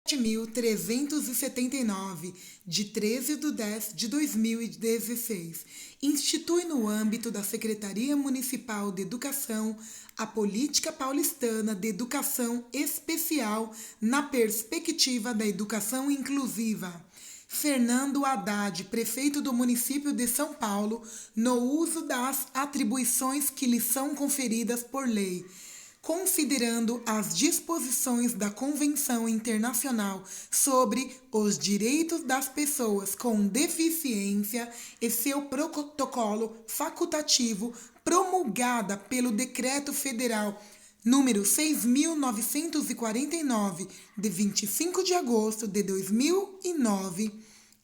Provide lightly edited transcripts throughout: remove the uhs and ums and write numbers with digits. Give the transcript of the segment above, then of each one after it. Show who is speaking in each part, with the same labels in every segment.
Speaker 1: 7.379, de 13/10/2016, institui no âmbito da Secretaria Municipal de Educação a Política Paulistana de Educação Especial na perspectiva da educação inclusiva. Fernando Haddad, prefeito do município de São Paulo, no uso das atribuições que lhe são conferidas por lei, considerando as disposições da Convenção Internacional sobre os Direitos das Pessoas com Deficiência e seu protocolo facultativo, promulgada pelo Decreto Federal número 6.949, de 25 de agosto de 2009,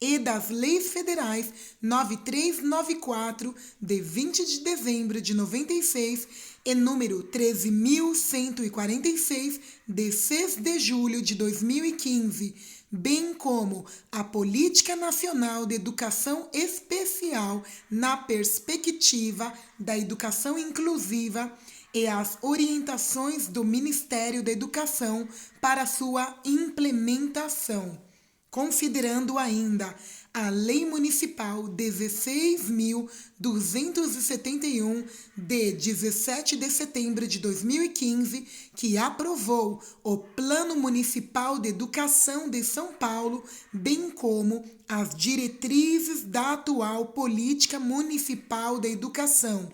Speaker 1: e das Leis Federais 9394, de 20 de dezembro de 96, e número 13.146, de 6 de julho de 2015, bem como a Política Nacional de Educação Especial na perspectiva da educação inclusiva e as orientações do Ministério da Educação para sua implementação, considerando ainda a Lei Municipal 16.271, de 17 de setembro de 2015, que aprovou o Plano Municipal de Educação de São Paulo, bem como as diretrizes da atual Política Municipal da Educação,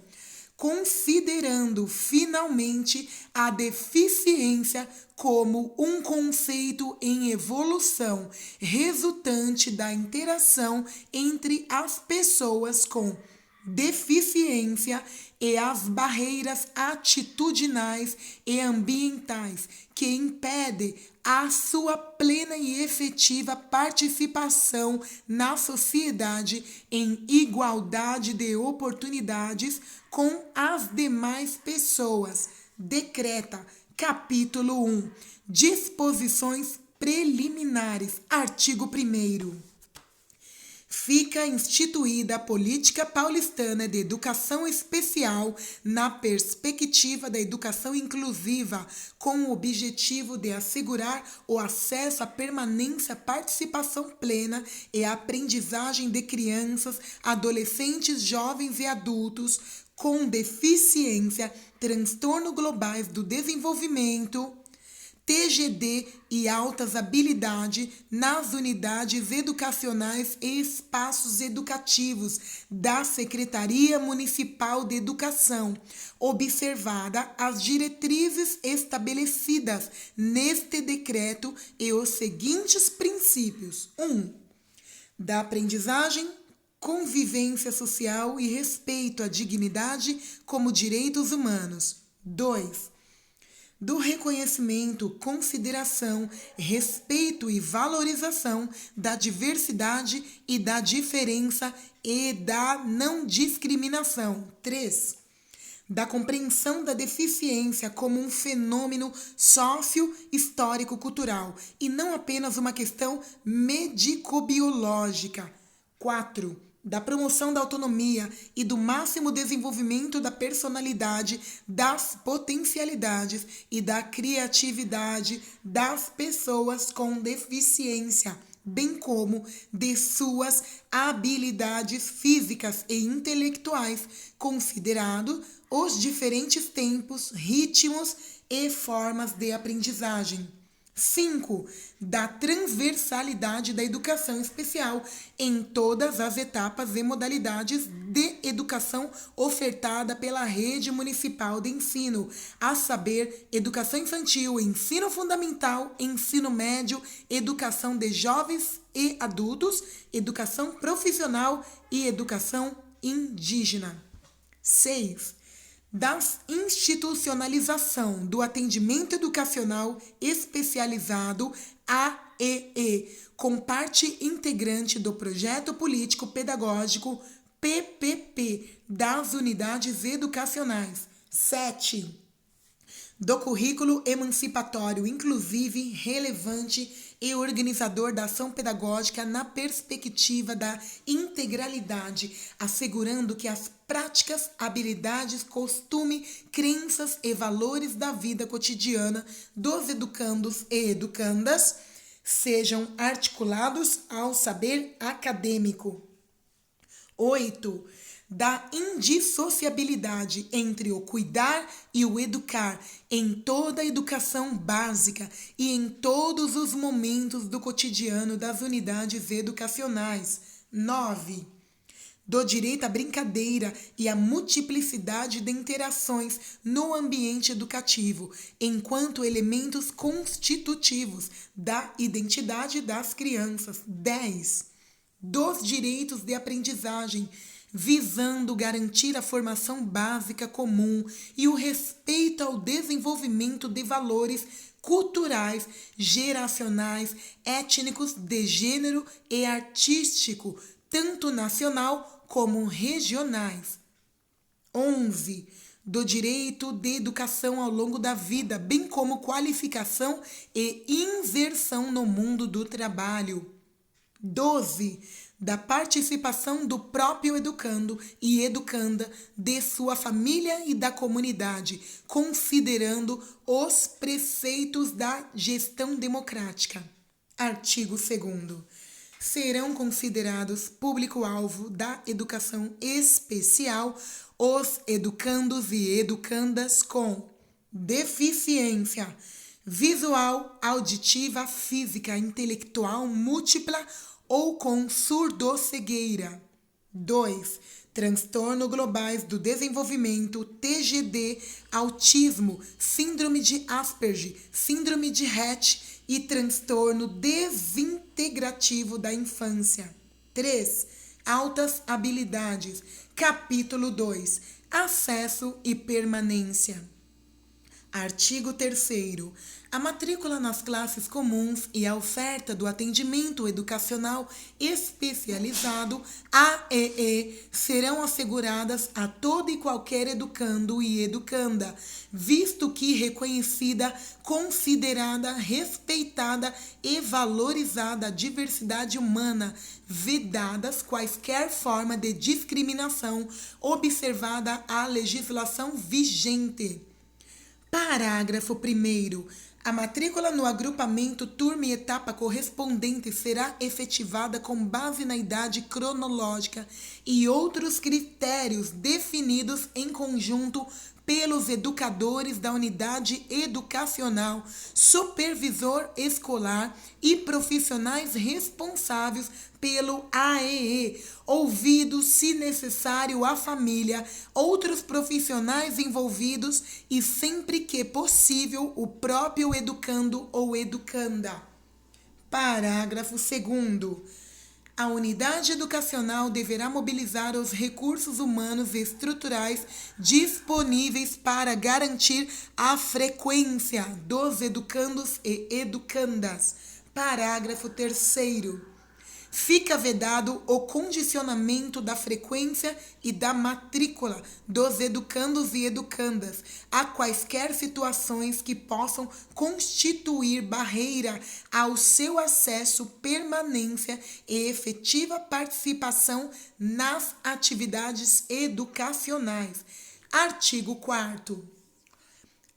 Speaker 1: considerando finalmente a deficiência como um conceito em evolução, resultante da interação entre as pessoas com deficiência e as barreiras atitudinais e ambientais que impedem a sua plena e efetiva participação na sociedade em igualdade de oportunidades com as demais pessoas. Decreta, capítulo 1, disposições preliminares, artigo 1º. Fica instituída a Política Paulistana de Educação Especial na perspectiva da educação inclusiva, com o objetivo de assegurar o acesso à permanência, participação plena e aprendizagem de crianças, adolescentes, jovens e adultos com deficiência, transtorno globais do desenvolvimento, TGD e altas habilidades nas unidades educacionais e espaços educativos da Secretaria Municipal de Educação, observada as diretrizes estabelecidas neste decreto e os seguintes princípios: 1. Da aprendizagem, convivência social e respeito à dignidade como direitos humanos. 2. Do reconhecimento, consideração, respeito e valorização da diversidade e da diferença e da não discriminação. 3. Da compreensão da deficiência como um fenômeno sócio-histórico-cultural e não apenas uma questão médico-biológica. 4. Da promoção da autonomia e do máximo desenvolvimento da personalidade, das potencialidades e da criatividade das pessoas com deficiência, bem como de suas habilidades físicas e intelectuais, considerado os diferentes tempos, ritmos e formas de aprendizagem. 5. Da transversalidade da educação especial em todas as etapas e modalidades de educação ofertada pela rede municipal de ensino, a saber, educação infantil, ensino fundamental, ensino médio, educação de jovens e adultos, educação profissional e educação indígena. 6. Da institucionalização do atendimento educacional especializado AEE, com parte integrante do projeto político-pedagógico PPP das unidades educacionais. 7. Do currículo emancipatório, inclusive, relevante e organizador da ação pedagógica na perspectiva da integralidade, assegurando que as práticas, habilidades, costume, crenças e valores da vida cotidiana dos educandos e educandas sejam articulados ao saber acadêmico. 8. Da indissociabilidade entre o cuidar e o educar em toda a educação básica e em todos os momentos do cotidiano das unidades educacionais. 9. Do direito à brincadeira e à multiplicidade de interações no ambiente educativo, enquanto elementos constitutivos da identidade das crianças. 10. Dos direitos de aprendizagem, visando garantir a formação básica comum e o respeito ao desenvolvimento de valores culturais, geracionais, étnicos, de gênero e artístico, tanto nacional como regionais. 11. Do direito de educação ao longo da vida, bem como qualificação e inserção no mundo do trabalho. 12. Da participação do próprio educando e educanda, de sua família e da comunidade, considerando os preceitos da gestão democrática. Artigo 2º. Serão considerados público-alvo da educação especial os educandos e educandas com deficiência visual, auditiva, física, intelectual, múltipla ou com surdoscegueira. 2. Transtorno globais do desenvolvimento, TGD, autismo, síndrome de Asperger, síndrome de Rett e transtorno desintegrativo da infância. 3. Altas habilidades. Capítulo 2. Acesso e permanência. Artigo 3º. A matrícula nas classes comuns e a oferta do atendimento educacional especializado, AEE, serão asseguradas a todo e qualquer educando e educanda, visto que reconhecida, considerada, respeitada e valorizada a diversidade humana, vedadas quaisquer forma de discriminação, observada a legislação vigente. Parágrafo 1º. A matrícula no agrupamento, turma e etapa correspondente será efetivada com base na idade cronológica e outros critérios definidos em conjunto pelos educadores da unidade educacional, supervisor escolar e profissionais responsáveis pelo AEE, ouvido, se necessário, a família, outros profissionais envolvidos e, sempre que possível, o próprio educando ou educanda. Parágrafo 2º. A unidade educacional deverá mobilizar os recursos humanos e estruturais disponíveis para garantir a frequência dos educandos e educandas. Parágrafo 3º. Fica vedado o condicionamento da frequência e da matrícula dos educandos e educandas a quaisquer situações que possam constituir barreira ao seu acesso, permanência e efetiva participação nas atividades educacionais. Artigo 4º.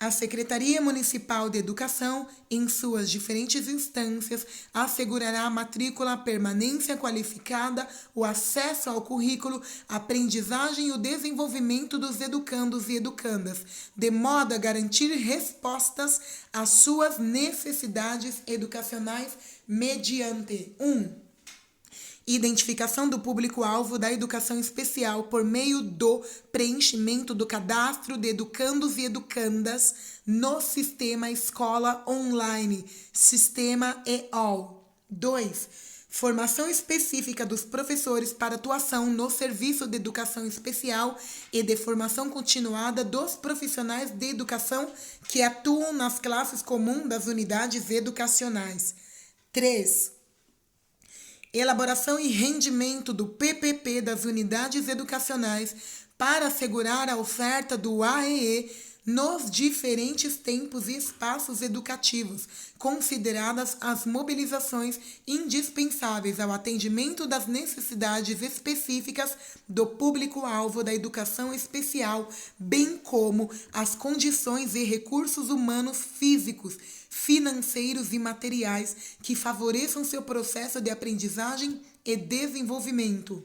Speaker 1: A Secretaria Municipal de Educação, em suas diferentes instâncias, assegurará a matrícula, a permanência qualificada, o acesso ao currículo, a aprendizagem e o desenvolvimento dos educandos e educandas, de modo a garantir respostas às suas necessidades educacionais mediante 1. Identificação do público-alvo da educação especial por meio do preenchimento do cadastro de educandos e educandas no Sistema Escola Online, Sistema EOL. 2. Formação específica dos professores para atuação no Serviço de Educação Especial e de formação continuada dos profissionais de educação que atuam nas classes comuns das unidades educacionais. 3. Elaboração e rendimento do PPP das unidades educacionais para assegurar a oferta do AEE nos diferentes tempos e espaços educativos, consideradas as mobilizações indispensáveis ao atendimento das necessidades específicas do público-alvo da educação especial, bem como as condições e recursos humanos físicos, financeiros e materiais que favoreçam seu processo de aprendizagem e desenvolvimento.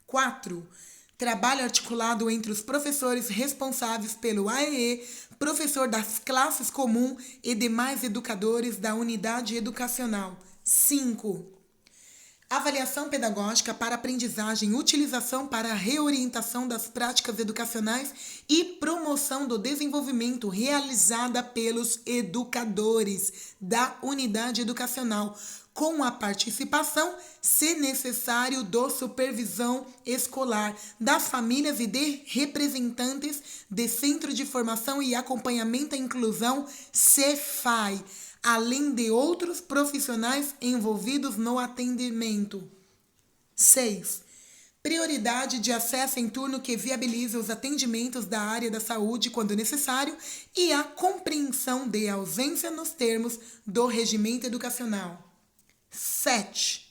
Speaker 1: 4. Trabalho articulado entre os professores responsáveis pelo AEE, professor das classes comum e demais educadores da unidade educacional. 5. Avaliação pedagógica para aprendizagem, utilização para a reorientação das práticas educacionais e promoção do desenvolvimento realizada pelos educadores da unidade educacional, com a participação, se necessário, do supervisão escolar, das famílias e de representantes de Centro de Formação e Acompanhamento à Inclusão, CEFAI, além de outros profissionais envolvidos no atendimento. 6. Prioridade de acesso em turno que viabilize os atendimentos da área da saúde quando necessário e a compreensão de ausência nos termos do regimento educacional. 7.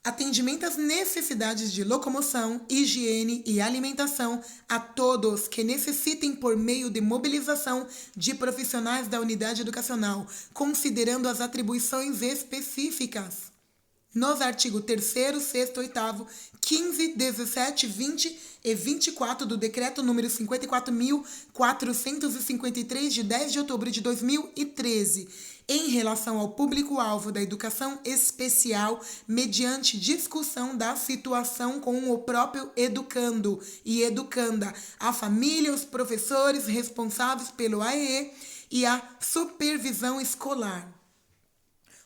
Speaker 1: Atendimento às necessidades de locomoção, higiene e alimentação a todos que necessitem por meio de mobilização de profissionais da unidade educacional, considerando as atribuições específicas nos artigos 3º, 6º, 8º, 15, 17, 20 e 24 do Decreto número 54.453, de 10 de outubro de 2013, em relação ao público-alvo da educação especial, mediante discussão da situação com o próprio educando e educanda, a família, os professores responsáveis pelo AEE e a supervisão escolar.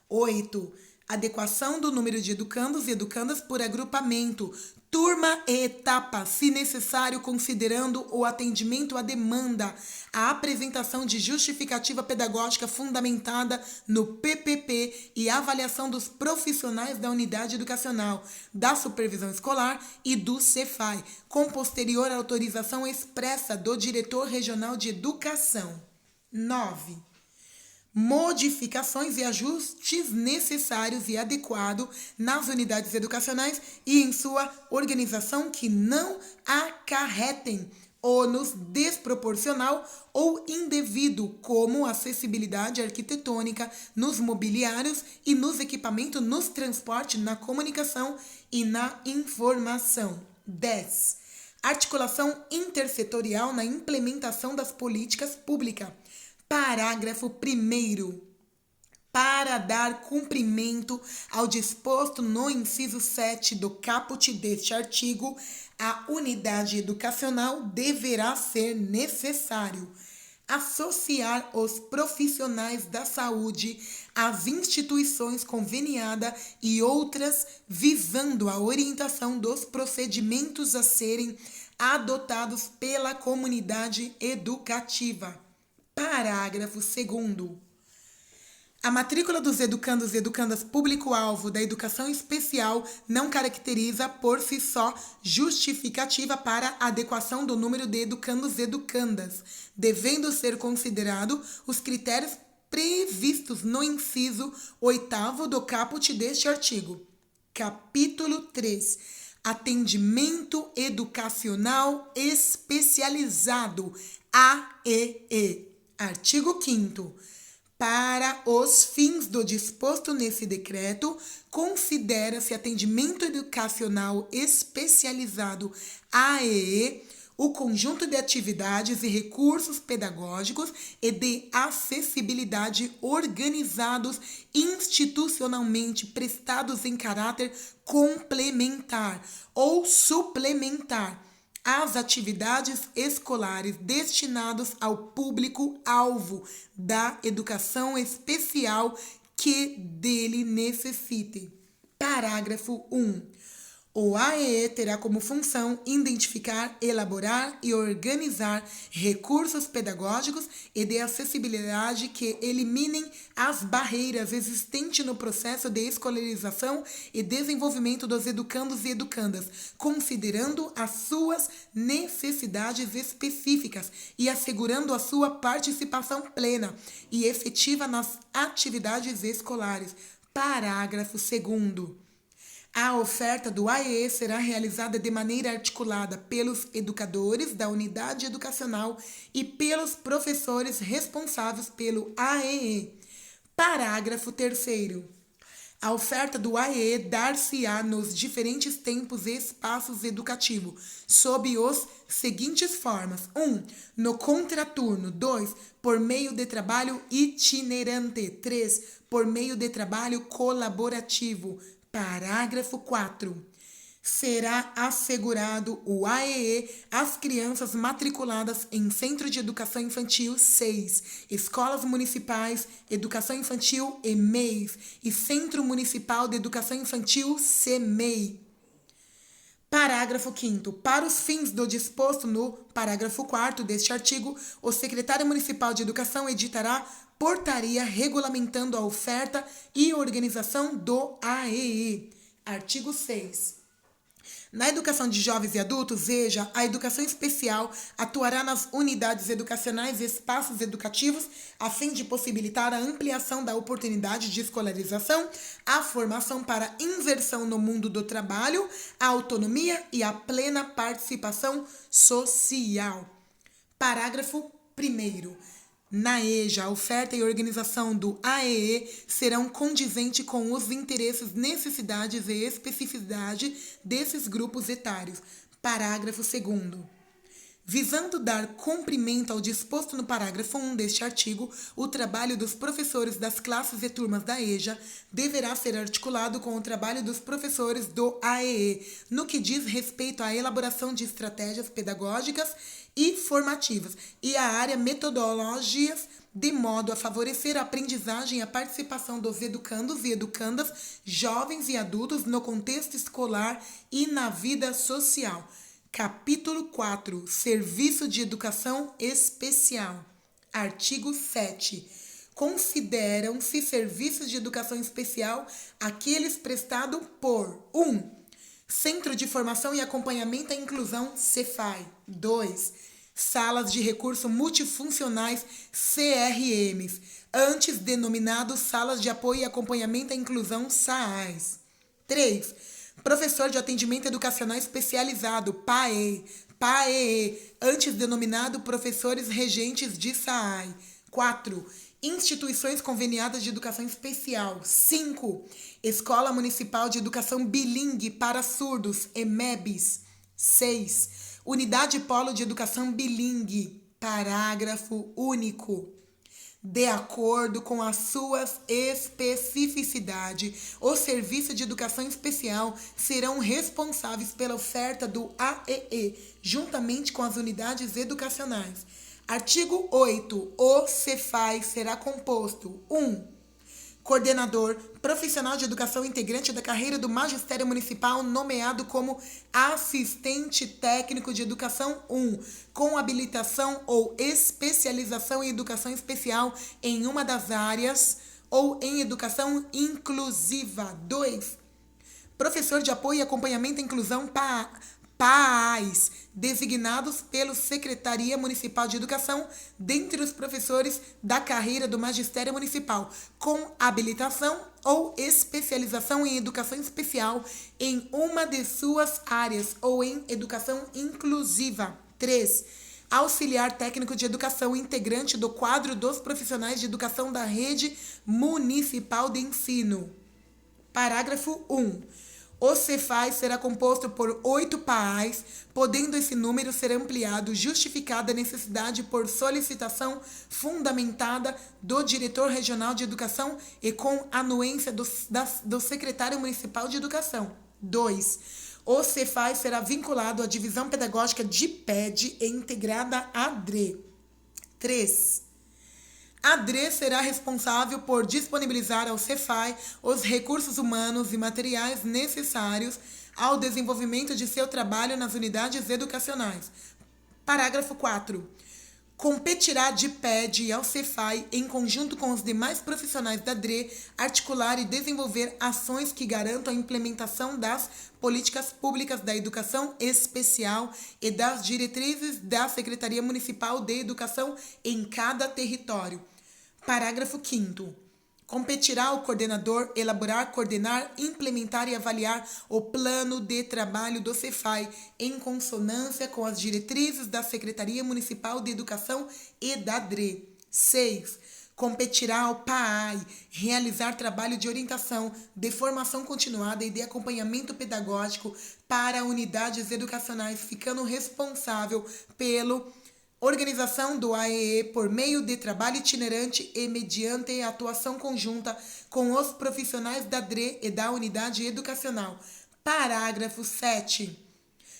Speaker 1: 8. Adequação do número de educandos e educandas por agrupamento, turma e etapa, se necessário, considerando o atendimento à demanda, a apresentação de justificativa pedagógica fundamentada no PPP e a avaliação dos profissionais da unidade educacional, da supervisão escolar e do CEFAI, com posterior autorização expressa do diretor regional de educação. 9. Modificações e ajustes necessários e adequados nas unidades educacionais e em sua organização que não acarretem ônus desproporcional ou indevido, como acessibilidade arquitetônica nos mobiliários e nos equipamentos, nos transportes, na comunicação e na informação. 10. Articulação intersetorial na implementação das políticas públicas. Parágrafo 1º. Para dar cumprimento ao disposto no inciso 7 do caput deste artigo, a unidade educacional deverá ser necessário associar os profissionais da saúde às instituições conveniadas e outras, visando a orientação dos procedimentos a serem adotados pela comunidade educativa. Parágrafo 2º. A matrícula dos educandos e educandas público-alvo da educação especial não caracteriza por si só justificativa para adequação do número de educandos e educandas, devendo ser considerado os critérios previstos no inciso 8º do caput deste artigo. Capítulo 3. Atendimento educacional especializado, AEE. Artigo 5º. Para os fins do disposto nesse decreto, considera-se atendimento educacional especializado, AEE, o conjunto de atividades e recursos pedagógicos e de acessibilidade organizados institucionalmente prestados em caráter complementar ou suplementar às atividades escolares destinadas ao público-alvo da educação especial que dele necessite. Parágrafo 1. O AEE terá como função identificar, elaborar e organizar recursos pedagógicos e de acessibilidade que eliminem as barreiras existentes no processo de escolarização e desenvolvimento dos educandos e educandas, considerando as suas necessidades específicas e assegurando a sua participação plena e efetiva nas atividades escolares. Parágrafo 2º. A oferta do AEE será realizada de maneira articulada pelos educadores da unidade educacional e pelos professores responsáveis pelo AEE. Parágrafo 3º. A oferta do AEE dar-se-á nos diferentes tempos e espaços educativos, sob os seguintes formas. 1. No contraturno. 2. Por meio de trabalho itinerante. 3. Por meio de trabalho colaborativo. Parágrafo 4. Será assegurado o AEE às crianças matriculadas em Centro de Educação Infantil 6, Escolas Municipais, Educação Infantil EMEIs e Centro Municipal de Educação Infantil CEMEI. Parágrafo 5º. Para os fins do disposto no parágrafo 4º deste artigo, o secretário municipal de educação editará portaria regulamentando a oferta e organização do AEE. Artigo 6. Na educação de jovens e adultos, veja, a educação especial atuará nas unidades educacionais e espaços educativos a fim de possibilitar a ampliação da oportunidade de escolarização, a formação para inserção no mundo do trabalho, a autonomia e a plena participação social. Parágrafo 1º. Na EJA, a oferta e organização do AEE serão condizentes com os interesses, necessidades e especificidade desses grupos etários. Parágrafo 2º. Visando dar cumprimento ao disposto no parágrafo 1 deste artigo, o trabalho dos professores das classes e turmas da EJA deverá ser articulado com o trabalho dos professores do AEE, no que diz respeito à elaboração de estratégias pedagógicas e formativas e à área metodológicas, de modo a favorecer a aprendizagem e a participação dos educandos e educandas, jovens e adultos no contexto escolar e na vida social. Capítulo 4. Serviço de Educação Especial. Artigo 7. Consideram-se serviços de educação especial aqueles prestados por 1. Centro de Formação e Acompanhamento à Inclusão, Cefai. 2. Salas de Recursos Multifuncionais, CRMs, antes denominados Salas de Apoio e Acompanhamento à Inclusão, SAAIs. 3. Professor de Atendimento Educacional Especializado, PAEE, antes denominado Professores Regentes de SAAI. 4. Instituições Conveniadas de Educação Especial. 5. Escola Municipal de Educação Bilingue para Surdos, EMEBs. 6. Unidade Polo de Educação Bilingue. Parágrafo único. De acordo com as suas especificidades, os serviços de educação especial serão responsáveis pela oferta do AEE, juntamente com as unidades educacionais. Artigo 8. O Cefai será composto 1. Coordenador profissional de educação integrante da carreira do magistério municipal nomeado como assistente técnico de educação 1, com habilitação ou especialização em educação especial em uma das áreas ou em educação inclusiva. 2. Professor de apoio e acompanhamento à inclusão PAAIs, designados pela Secretaria Municipal de Educação, dentre os professores da carreira do magistério municipal, com habilitação ou especialização em educação especial em uma de suas áreas ou em educação inclusiva. 3. Auxiliar técnico de educação, integrante do quadro dos profissionais de educação da rede municipal de ensino. Parágrafo 1. O Cefai será composto por 8 PAAIs, podendo esse número ser ampliado, justificada a necessidade por solicitação fundamentada do diretor regional de educação e com anuência do secretário municipal de educação. 2. O Cefai será vinculado à divisão pedagógica de PED e integrada à DRE. 3. A DRE será responsável por disponibilizar ao Cefai os recursos humanos e materiais necessários ao desenvolvimento de seu trabalho nas unidades educacionais. Parágrafo 4. Competirá de PED ao Cefai, em conjunto com os demais profissionais da DRE, articular e desenvolver ações que garantam a implementação das políticas públicas da educação especial e das diretrizes da Secretaria Municipal de Educação em cada território. Parágrafo 5º. Competirá ao coordenador elaborar, coordenar, implementar e avaliar o plano de trabalho do Cefai, em consonância com as diretrizes da Secretaria Municipal de Educação e da DRE. 6. Competirá ao PAAI realizar trabalho de orientação, de formação continuada e de acompanhamento pedagógico para unidades educacionais, ficando responsável pelo organização do AEE por meio de trabalho itinerante e mediante atuação conjunta com os profissionais da DRE e da unidade educacional. Parágrafo 7.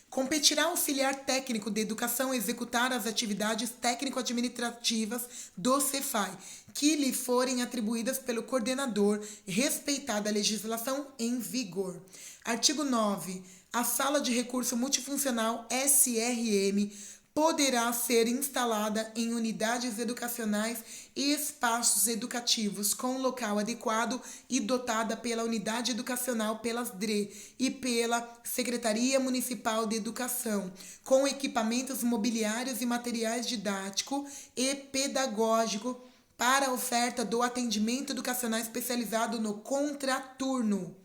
Speaker 1: Competirá ao auxiliar técnico de educação executar as atividades técnico-administrativas do Cefai, que lhe forem atribuídas pelo coordenador, respeitada a legislação em vigor. Artigo 9. A Sala de Recurso Multifuncional SRM poderá ser instalada em unidades educacionais e espaços educativos com local adequado e dotada pela unidade educacional, pelas DRE e pela Secretaria Municipal de Educação, com equipamentos mobiliários e materiais didático e pedagógico para a oferta do atendimento educacional especializado no contraturno.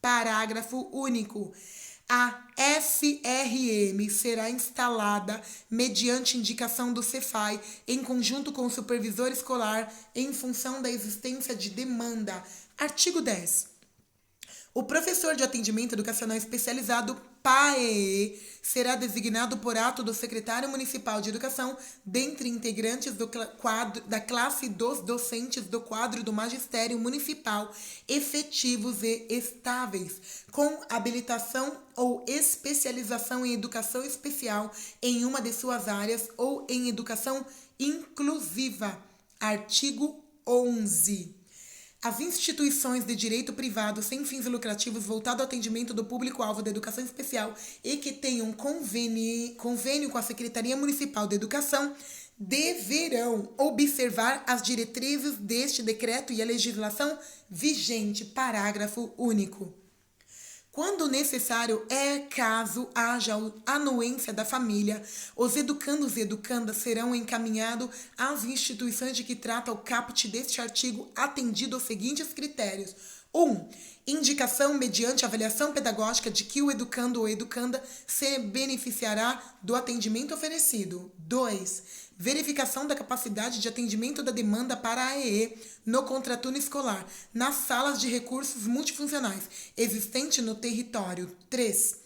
Speaker 1: Parágrafo único. A SRM será instalada mediante indicação do Cefai, em conjunto com o supervisor escolar, em função da existência de demanda. Artigo 10. O professor de atendimento educacional especializado, PAEE, será designado por ato do secretário municipal de educação, dentre integrantes da classe dos docentes do quadro do magistério municipal, efetivos e estáveis, com habilitação ou especialização em educação especial em uma de suas áreas ou em educação inclusiva. Artigo 11. As instituições de direito privado sem fins lucrativos voltado ao atendimento do público-alvo da educação especial e que tenham convênio com a Secretaria Municipal de Educação deverão observar as diretrizes deste decreto e a legislação vigente. Parágrafo único. Quando necessário, caso haja anuência da família, os educandos e educandas serão encaminhados às instituições de que trata o caput deste artigo, atendido aos seguintes critérios. 1. Indicação mediante avaliação pedagógica de que o educando ou educanda se beneficiará do atendimento oferecido. 2. Verificação da capacidade de atendimento da demanda para a AEE no contraturno escolar, nas salas de recursos multifuncionais existente no território. 3.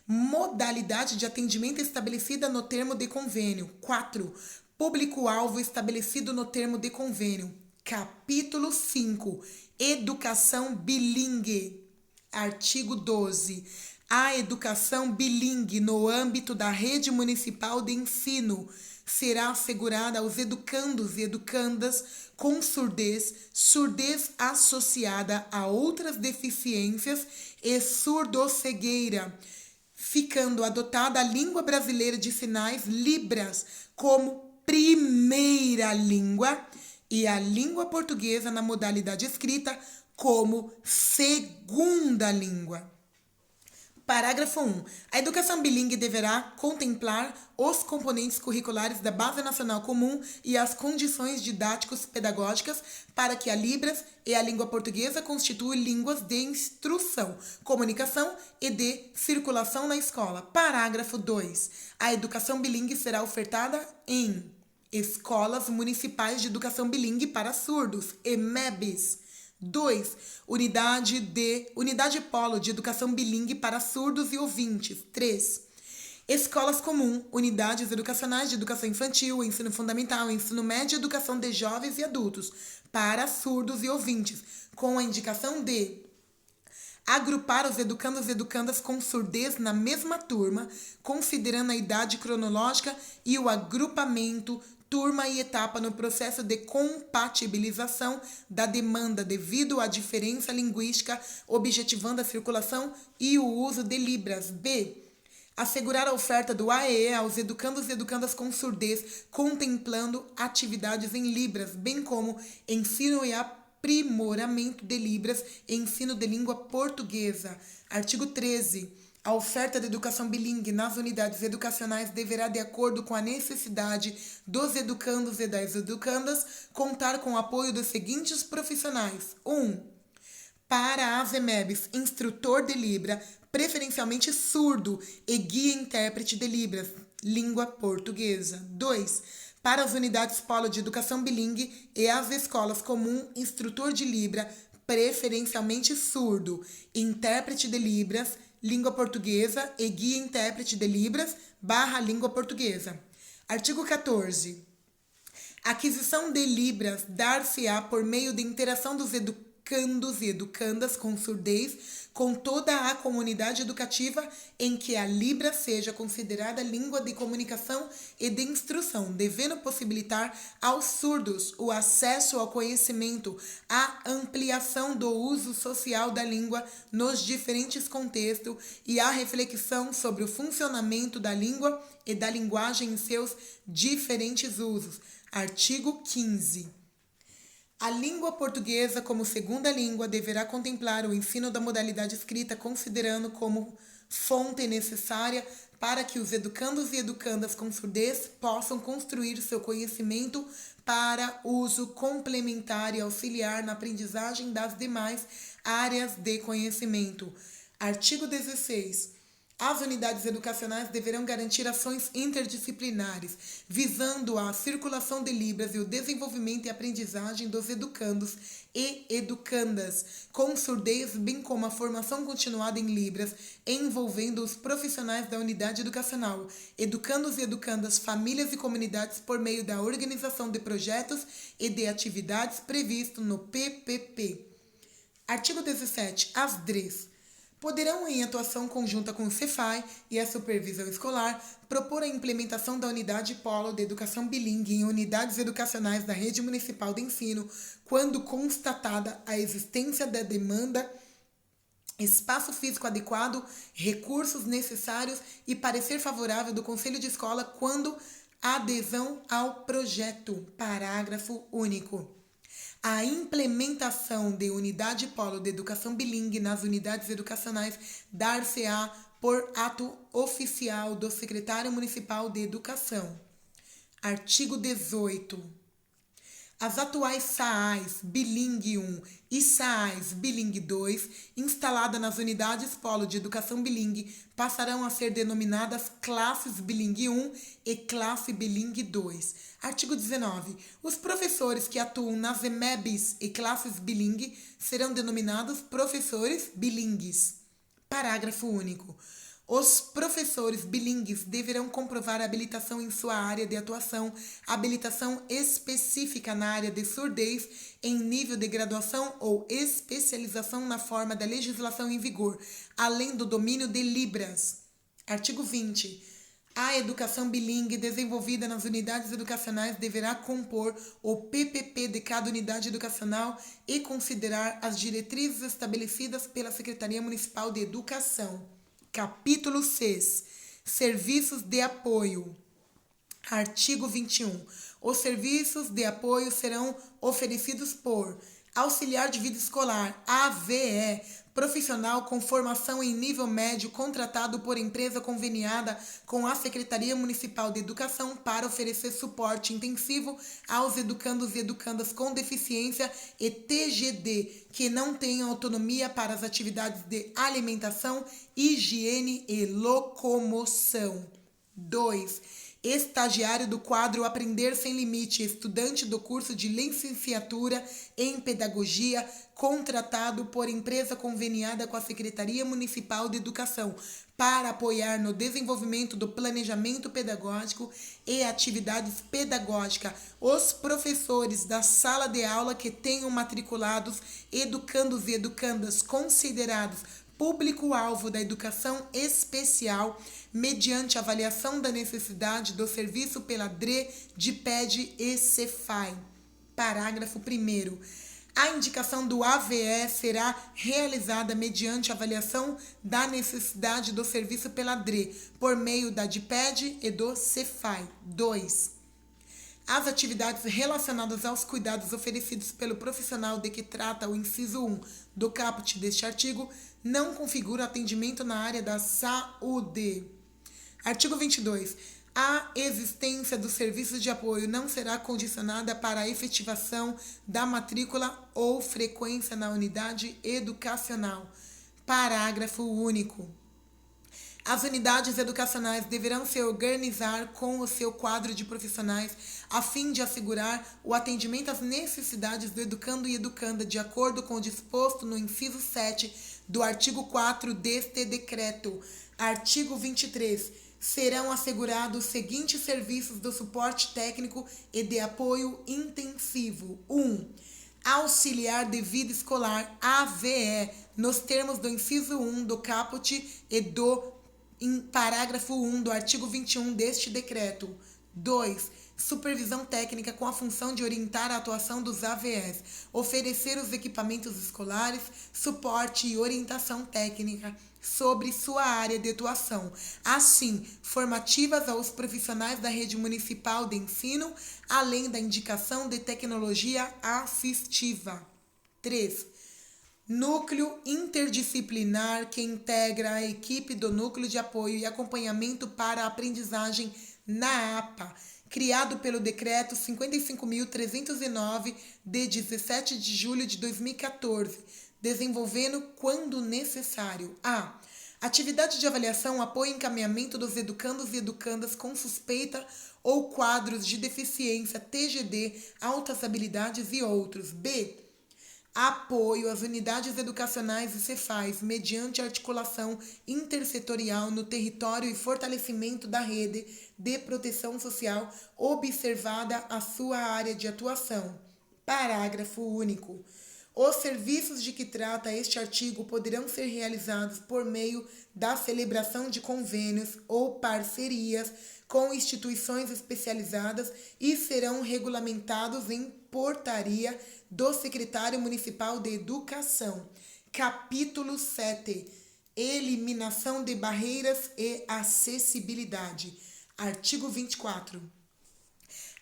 Speaker 1: Modalidade de atendimento estabelecida no termo de convênio. 4. Público-alvo estabelecido no termo de convênio. Capítulo 5. Educação bilíngue. Artigo 12. A educação bilíngue no âmbito da rede municipal de ensino será assegurada aos educandos e educandas com surdez, surdez associada a outras deficiências e surdoscegueira, ficando adotada a língua brasileira de sinais, Libras, como primeira língua e a língua portuguesa na modalidade escrita como segunda língua. Parágrafo 1. A educação bilíngue deverá contemplar os componentes curriculares da Base Nacional Comum e as condições didáticos-pedagógicas para que a Libras e a língua portuguesa constituam línguas de instrução, comunicação e de circulação na escola. Parágrafo 2. A educação bilíngue será ofertada em escolas municipais de educação bilíngue para surdos, EMEBs. 2. Unidade Polo de Educação Bilíngue para surdos e ouvintes. 3. Escolas comum, unidades educacionais de educação infantil, ensino fundamental, ensino médio e educação de jovens e adultos para surdos e ouvintes, com a indicação de agrupar os educandos e educandas com surdez na mesma turma, considerando a idade cronológica e o agrupamento turma e etapa no processo de compatibilização da demanda devido à diferença linguística, objetivando a circulação e o uso de Libras. B. Assegurar a oferta do AEE aos educandos e educandas com surdez, contemplando atividades em Libras, bem como ensino e aprimoramento de Libras e ensino de língua portuguesa. Artigo 13. A oferta de educação bilíngue nas unidades educacionais deverá, de acordo com a necessidade dos educandos e das educandas, contar com o apoio dos seguintes profissionais. 1. Para as EMEBs, instrutor de Libra, preferencialmente surdo, e guia intérprete de Libras, língua portuguesa. 2. Para as unidades polo de educação bilíngue e as escolas comum, instrutor de Libra, preferencialmente surdo, intérprete de Libras, língua portuguesa e guia intérprete de Libras / língua portuguesa. Artigo 14. Aquisição de Libras dar-se-á por meio de interação dos educandos e educandas com surdez com toda a comunidade educativa em que a Libra seja considerada língua de comunicação e de instrução, devendo possibilitar aos surdos o acesso ao conhecimento, a ampliação do uso social da língua nos diferentes contextos e a reflexão sobre o funcionamento da língua e da linguagem em seus diferentes usos. Artigo 15. A língua portuguesa, como segunda língua, deverá contemplar o ensino da modalidade escrita, considerando como fonte necessária para que os educandos e educandas com surdez possam construir seu conhecimento para uso complementar e auxiliar na aprendizagem das demais áreas de conhecimento. Artigo 16. As unidades educacionais deverão garantir ações interdisciplinares, visando a circulação de Libras e o desenvolvimento e aprendizagem dos educandos e educandas com surdez, bem como a formação continuada em Libras, envolvendo os profissionais da unidade educacional, educandos e educandas, famílias e comunidades por meio da organização de projetos e de atividades previsto no PPP. Artigo 17. As DREs poderão, em atuação conjunta com o Cefai e a supervisão escolar, propor a implementação da unidade polo de educação bilíngue em unidades educacionais da rede municipal de ensino, quando constatada a existência da demanda, espaço físico adequado, recursos necessários e parecer favorável do Conselho de Escola quando adesão ao projeto. Parágrafo único. A implementação de unidade polo de educação bilíngue nas unidades educacionais dar-se-á por ato oficial do secretário municipal de educação. Artigo 18. As atuais SAAs bilíngue 1 e SAAs bilíngue 2, instaladas nas unidades polo de educação bilíngue, passarão a ser denominadas classes bilíngue 1 e classe bilíngue 2. Artigo 19. Os professores que atuam nas EMEBs e classes bilíngue serão denominados professores bilíngues. Parágrafo único. Os professores bilíngues deverão comprovar a habilitação em sua área de atuação, habilitação específica na área de surdez em nível de graduação ou especialização na forma da legislação em vigor, além do domínio de Libras. Artigo 20. A educação bilíngue desenvolvida nas unidades educacionais deverá compor o PPP de cada unidade educacional e considerar as diretrizes estabelecidas pela Secretaria Municipal de Educação. Capítulo 6. Serviços de apoio. Artigo 21. Os serviços de apoio serão oferecidos por auxiliar de vida escolar, AVE, profissional com formação em nível médio contratado por empresa conveniada com a Secretaria Municipal de Educação para oferecer suporte intensivo aos educandos e educandas com deficiência e TGD que não tenham autonomia para as atividades de alimentação, higiene e locomoção. 2. Estagiário do quadro Aprender Sem Limite, estudante do curso de licenciatura em pedagogia, contratado por empresa conveniada com a Secretaria Municipal de Educação, para apoiar no desenvolvimento do planejamento pedagógico e atividades pedagógicas os professores da sala de aula que tenham matriculados educandos e educandas considerados público-alvo da educação especial, mediante avaliação da necessidade do serviço pela DRE, DIPED e Cefai. Parágrafo 1º. A indicação do AVE será realizada mediante avaliação da necessidade do serviço pela DRE, por meio da DIPED e do Cefai. 2. As atividades relacionadas aos cuidados oferecidos pelo profissional de que trata o inciso 1 do caput deste artigo não configuram atendimento na área da saúde. Artigo 22. A existência dos serviços de apoio não será condicionada para a efetivação da matrícula ou frequência na unidade educacional. Parágrafo único. As unidades educacionais deverão se organizar com o seu quadro de profissionais a fim de assegurar o atendimento às necessidades do educando e educanda de acordo com o disposto no inciso 7 do artigo 4 deste decreto. Artigo 23. Serão assegurados os seguintes serviços do suporte técnico e de apoio intensivo. 1. Auxiliar de vida escolar, AVE, nos termos do inciso 1 do caput e do parágrafo 1 do artigo 21 deste decreto. 2. Supervisão técnica com a função de orientar a atuação dos AVEs, oferecer os equipamentos escolares, suporte e orientação técnica sobre sua área de atuação, assim, formativas aos profissionais da rede municipal de ensino, além da indicação de tecnologia assistiva. 3. Núcleo interdisciplinar que integra a equipe do Núcleo de Apoio e Acompanhamento para a Aprendizagem na APA, criado pelo Decreto 55.309, de 17 de julho de 2014, desenvolvendo, quando necessário, a atividade de avaliação, apoio e encaminhamento dos educandos e educandas com suspeita ou quadros de deficiência, TGD, altas habilidades e outros. B. Apoio às unidades educacionais e Cefais, mediante articulação intersetorial no território e fortalecimento da rede de proteção social, observada a sua área de atuação. Parágrafo único. Os serviços de que trata este artigo poderão ser realizados por meio da celebração de convênios ou parcerias com instituições especializadas e serão regulamentados em portaria do Secretário Municipal de Educação. Capítulo 7. Eliminação de barreiras e acessibilidade. Artigo 24.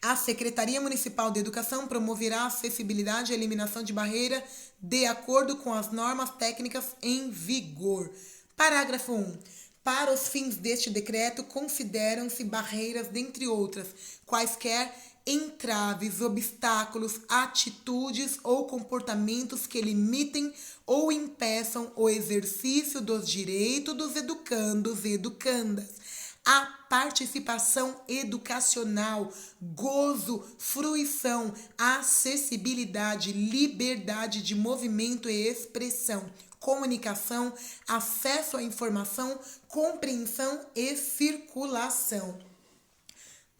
Speaker 1: A Secretaria Municipal de Educação promoverá a acessibilidade e a eliminação de barreira de acordo com as normas técnicas em vigor. Parágrafo 1. Para os fins deste decreto, consideram-se barreiras, dentre outras, quaisquer entraves, obstáculos, atitudes ou comportamentos que limitem ou impeçam o exercício dos direitos dos educandos e educandas, a participação educacional, gozo, fruição, acessibilidade, liberdade de movimento e expressão, comunicação, acesso à informação, compreensão e circulação.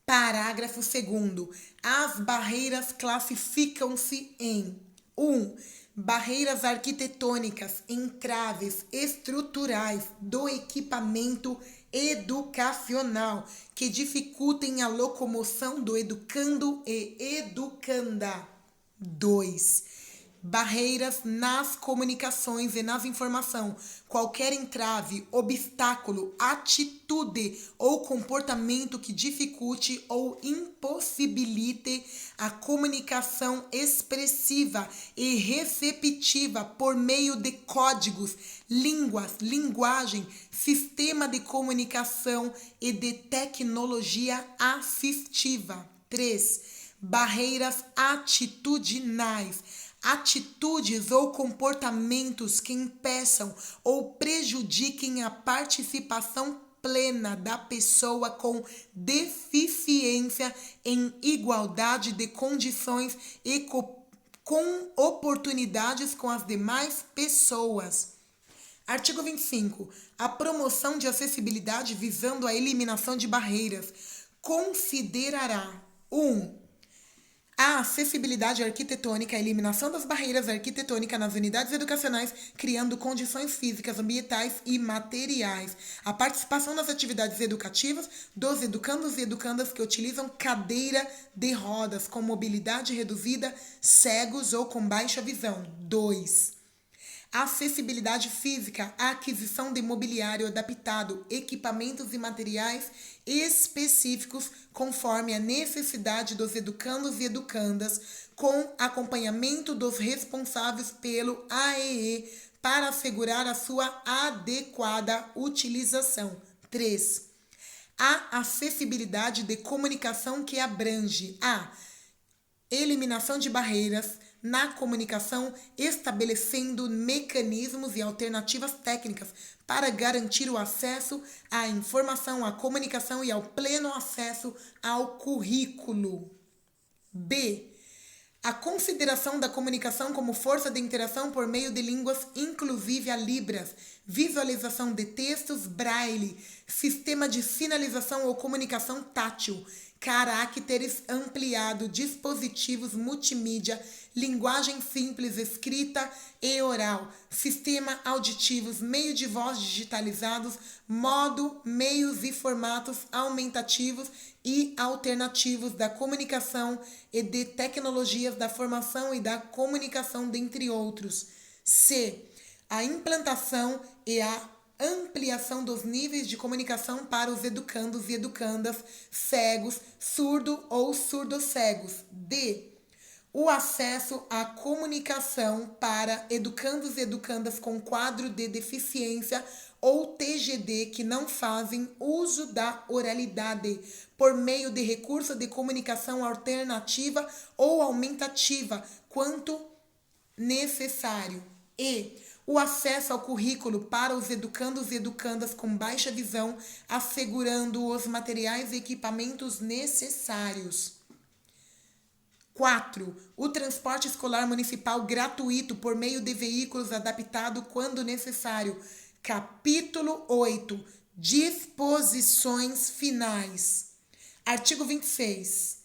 Speaker 1: Parágrafo 2º. As barreiras classificam-se em 1. Barreiras arquitetônicas, entraves estruturais do equipamento educacional que dificultem a locomoção do educando e educanda. 2. Barreiras nas comunicações e nas informações, qualquer entrave, obstáculo, atitude ou comportamento que dificulte ou impossibilite a comunicação expressiva e receptiva por meio de códigos, línguas, linguagem, sistema de comunicação e de tecnologia assistiva. 3. Barreiras atitudinais, atitudes ou comportamentos que impeçam ou prejudiquem a participação plena da pessoa com deficiência em igualdade de condições e com oportunidades com as demais pessoas. Artigo 25. A promoção de acessibilidade visando a eliminação de barreiras considerará 1. A acessibilidade arquitetônica, a eliminação das barreiras arquitetônicas nas unidades educacionais, criando condições físicas, ambientais e materiais. A participação nas atividades educativas dos educandos e educandas que utilizam cadeira de rodas, com mobilidade reduzida, cegos ou com baixa visão. 2. Acessibilidade física, a aquisição de mobiliário adaptado, equipamentos e materiais específicos conforme a necessidade dos educandos e educandas, com acompanhamento dos responsáveis pelo AEE para assegurar a sua adequada utilização. 3. A acessibilidade de comunicação que abrange a eliminação de barreiras na comunicação, estabelecendo mecanismos e alternativas técnicas para garantir o acesso à informação, à comunicação e ao pleno acesso ao currículo. B. A consideração da comunicação como força de interação por meio de línguas, inclusive a Libras, visualização de textos, braille, sistema de sinalização ou comunicação tátil, caracteres ampliado, dispositivos multimídia, linguagem simples, escrita e oral, sistema auditivos, meio de voz digitalizados, modo, meios e formatos aumentativos e alternativos da comunicação e de tecnologias da formação e da comunicação, dentre outros. C. A implantação e a ampliação dos níveis de comunicação para os educandos e educandas cegos, surdo ou surdo-cegos. D. O acesso à comunicação para educandos e educandas com quadro de deficiência ou TGD que não fazem uso da oralidade, por meio de recurso de comunicação alternativa ou aumentativa, quanto necessário. E o acesso ao currículo para os educandos e educandas com baixa visão, assegurando os materiais e equipamentos necessários. 4. O transporte escolar municipal gratuito por meio de veículos adaptados quando necessário. Capítulo 8. Disposições finais. Artigo 26.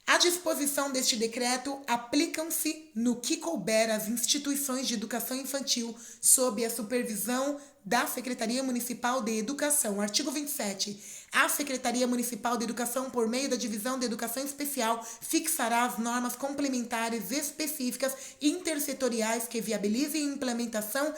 Speaker 1: A disposição deste decreto aplicam-se no que couber às instituições de educação infantil sob a supervisão da Secretaria Municipal de Educação. Artigo 27. A Secretaria Municipal de Educação, por meio da Divisão de Educação Especial, fixará as normas complementares específicas intersetoriais que viabilizem a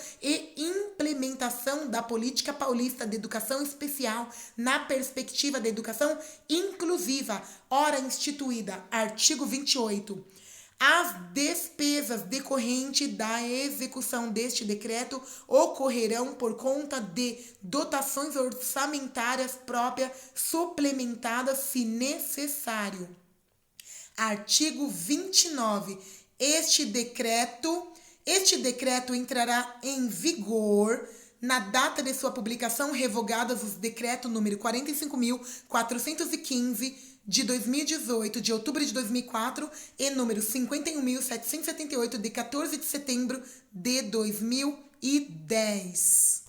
Speaker 1: implementação da Política Paulista de Educação Especial na perspectiva da educação inclusiva, ora instituída. Artigo 28. As despesas decorrentes da execução deste decreto ocorrerão por conta de dotações orçamentárias próprias suplementadas se necessário. Artigo 29. Este decreto entrará em vigor na data de sua publicação, revogadas os decretos número 45.415 de 2018, de outubro de 2004, e número 51.778, de 14 de setembro de 2010.